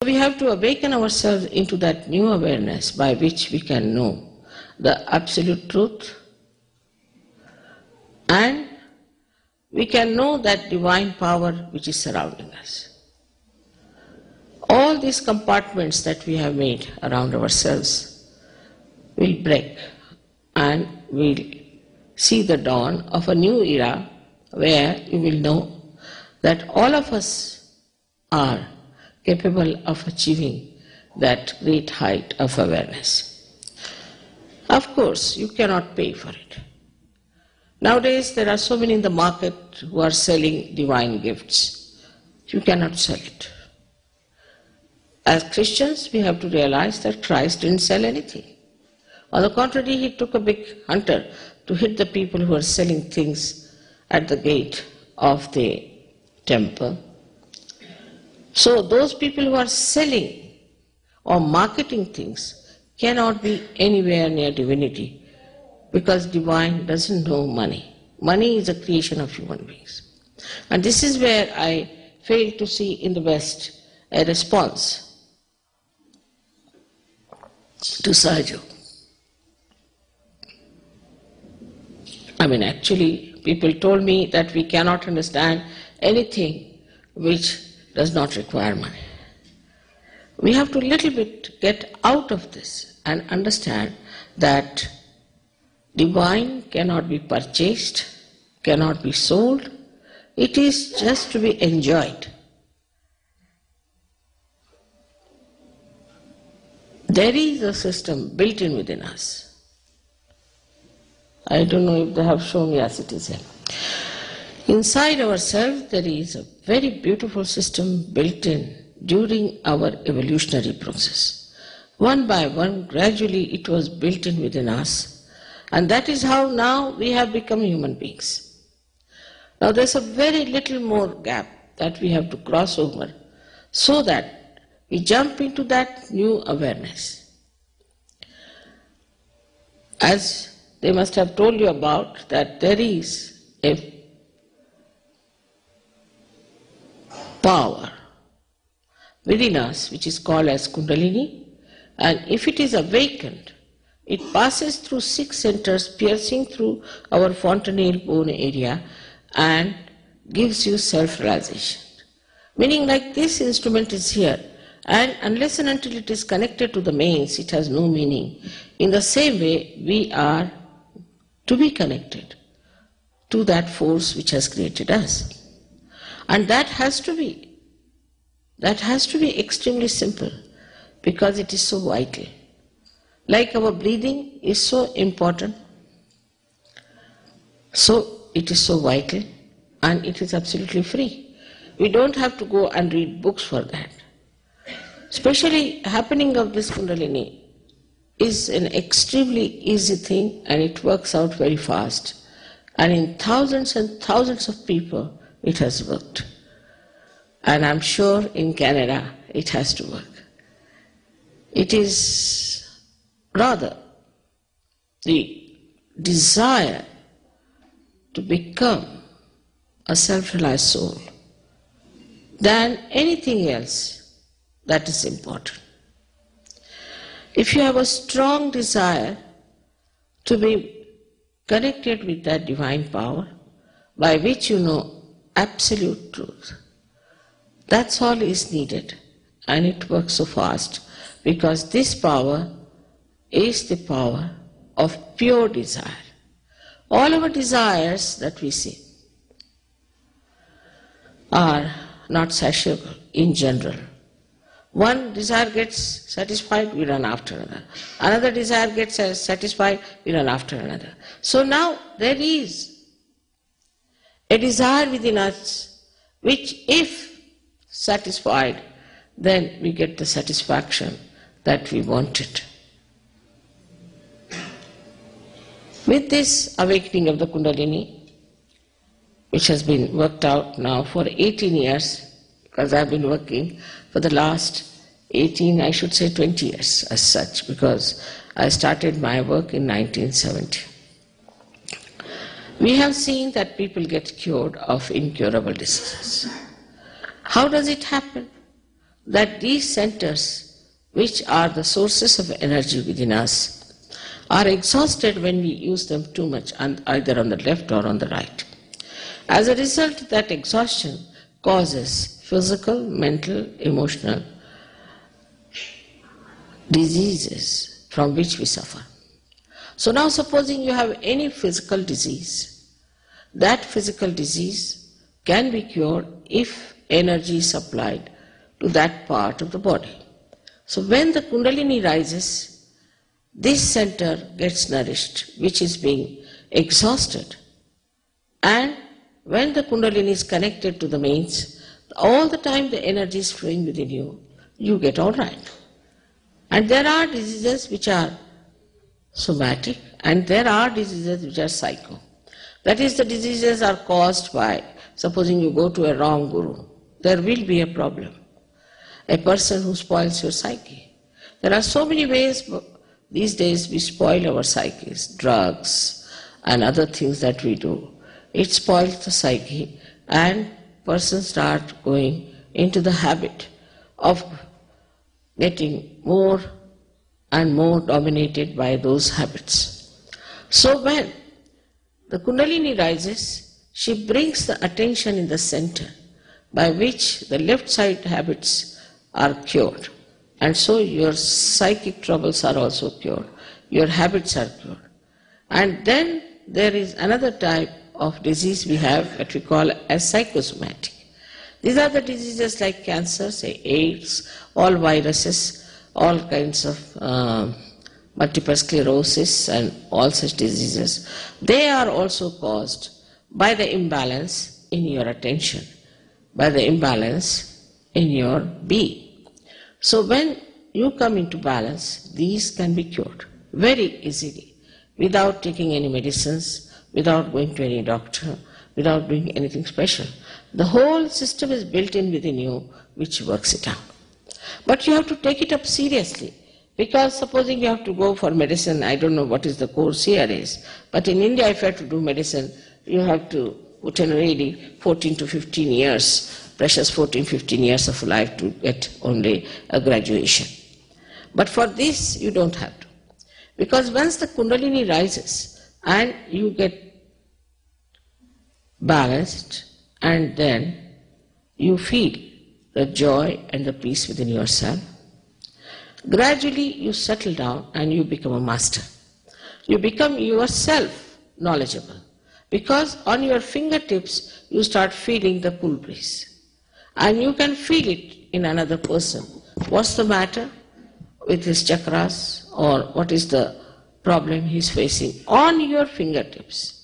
We have to awaken ourselves into that new awareness by which we can know the absolute truth, and we can know that divine power which is surrounding us. All these compartments that we have made around ourselves will break, and we'll see the dawn of a new era where you will know that all of us are capable of achieving that great height of awareness. Of course, you cannot pay for it. Nowadays, there are so many in the market who are selling divine gifts. You cannot sell it. As Christians, we have to realize that Christ didn't sell anything. On the contrary, he took a big hunter to hit the people who are selling things at the gate of the temple. So those people who are selling or marketing things cannot be anywhere near divinity, because divine doesn't know money. Money is a creation of human beings. And this is where I fail to see in the West a response to Sahaja. Actually, people told me that we cannot understand anything which does not require money. We have to little bit get out of this and understand that divine cannot be purchased, cannot be sold. It is just to be enjoyed. There is a system built in within us. I don't know if they have shown. Yes, it is here. Inside ourselves there is a very beautiful system built in during our evolutionary process. One by one, gradually it was built in within us, and that is how now we have become human beings. Now there's a very little more gap that we have to cross over so that we jump into that new awareness. As they must have told you about, that there is a power within us which is called as Kundalini, and if it is awakened, it passes through 6 centers, piercing through our fontanelle bone area, and gives you self-realization. Meaning, like, this instrument is here, and unless and until it is connected to the mains, it has no meaning. In the same way, we are to be connected to that force which has created us. And that has to be extremely simple, because it is so vital. Like our breathing is so important, so it is so vital, and it is absolutely free. We don't have to go and read books for that. Especially happening of this Kundalini is an extremely easy thing, and it works out very fast. And in thousands and thousands of people it has worked. And I'm sure in Canada it has to work. It is rather the desire to become a self-realized soul than anything else that is important. If you have a strong desire to be connected with that divine power by which you know absolute truth, that's all is needed, and it works so fast, because this power is the power of pure desire. All our desires that we see are not satiable in general. One desire gets satisfied, we run after another. Another desire gets satisfied, we run after another. So now there is a desire within us which, if satisfied, then we get the satisfaction that we wanted. With this awakening of the Kundalini, which has been worked out now for 18 years, because I've been working for the last 18, I should say 20 years as such, because I started my work in 1970. We have seen that people get cured of incurable diseases. How does it happen? that these centers, which are the sources of energy within us, are exhausted when we use them too much, either on the left or on the right. As a result, that exhaustion causes physical, mental, emotional diseases from which we suffer. So now supposing you have any physical disease, that physical disease can be cured if energy is supplied to that part of the body. So when the Kundalini rises, this center gets nourished, which is being exhausted. And when the Kundalini is connected to the mains, all the time the energy is flowing within you, you get all right. And there are diseases which are somatic, and there are diseases which are psycho. That is, the diseases are caused by, supposing you go to a wrong guru, there will be a problem. A person who spoils your psyche. There are so many ways these days we spoil our psyches, drugs and other things that we do. It spoils the psyche, and persons start going into the habit of getting more and more dominated by those habits. So when the Kundalini rises, she brings the attention in the center, by which the left side habits are cured. And so your psychic troubles are also cured, your habits are cured. And then there is another type of disease we have that we call as psychosomatic. These are the diseases like cancer, say AIDS, all viruses, all kinds of multiple sclerosis and all such diseases. They are also caused by the imbalance in your attention, by the imbalance in your being. So when you come into balance, these can be cured very easily, without taking any medicines, without going to any doctor, without doing anything special. The whole system is built in within you, which works it out. But you have to take it up seriously, because supposing you have to go for medicine, I don't know what is the course here is, but in India if you have to do medicine, you have to put in really 14 to 15 years, precious 14, 15 years of life to get only a graduation. But for this you don't have to. Because once the Kundalini rises and you get balanced, and then you feel the joy and the peace within yourself, gradually you settle down and you become a master. You become yourself knowledgeable, because on your fingertips you start feeling the cool breeze. And you can feel it in another person. What's the matter with his chakras, or what is the problem he's facing on your fingertips.